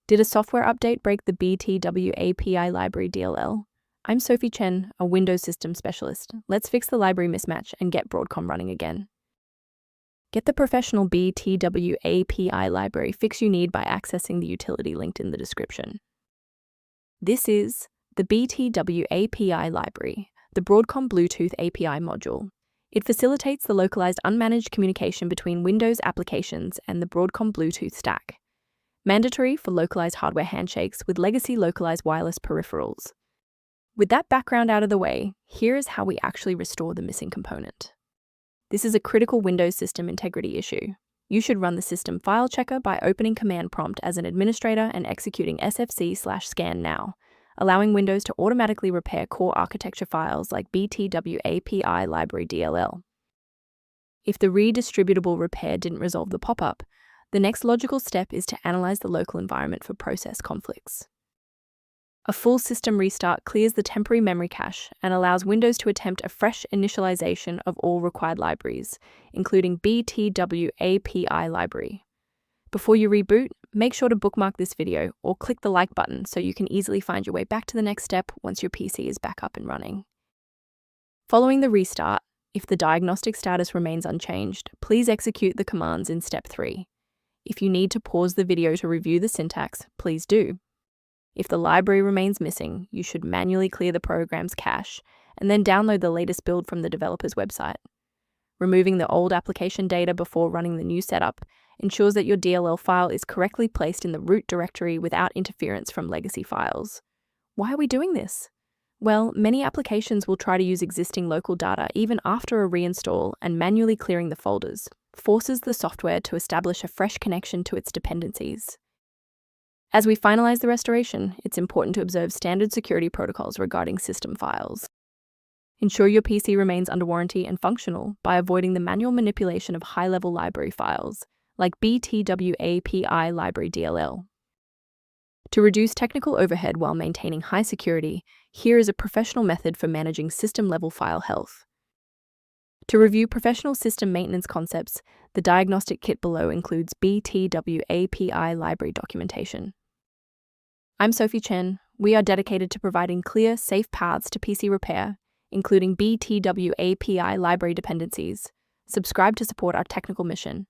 Did a software update break the Btwapi API Library DLL? I'm Sophie Chen, a Windows system specialist. Let's fix the library mismatch and get Broadcom running again. Get the professional Btwapi API library fix you need by accessing the utility linked in the description. This is the Btwapi API library, the Broadcom Bluetooth API module. It facilitates the localized unmanaged communication between Windows applications and the Broadcom Bluetooth stack. Mandatory for localized hardware handshakes with legacy localized wireless peripherals. With that background out of the way, here is how we actually restore the missing component. This is a critical Windows system integrity issue. You should run the system file checker by opening command prompt as an administrator and executing sfc/scan now, allowing Windows to automatically repair core architecture files like Btwapi API Library DLL. If the redistributable repair didn't resolve the pop-up, the next logical step is to analyze the local environment for process conflicts. A full system restart clears the temporary memory cache and allows Windows to attempt a fresh initialization of all required libraries, including Btwapi API library. Before you reboot, make sure to bookmark this video or click the like button so you can easily find your way back to the next step once your PC is back up and running. Following the restart, if the diagnostic status remains unchanged, please execute the commands in step 3. If you need to pause the video to review the syntax, please do. If the library remains missing, you should manually clear the program's cache and then download the latest build from the developer's website. Removing the old application data before running the new setup ensures that your DLL file is correctly placed in the root directory without interference from legacy files. Why are we doing this? Well, many applications will try to use existing local data even after a reinstall, and manually clearing the folders forces the software to establish a fresh connection to its dependencies. As we finalize the restoration, it's important to observe standard security protocols regarding system files. Ensure your PC remains under warranty and functional by avoiding the manual manipulation of high-level library files, like Btwapi API Library DLL. To reduce technical overhead while maintaining high security, here is a professional method for managing system-level file health. To review professional system maintenance concepts, the diagnostic kit below includes Btwapi API library documentation. I'm Sophie Chen. We are dedicated to providing clear, safe paths to PC repair, including Btwapi API library dependencies. Subscribe to support our technical mission.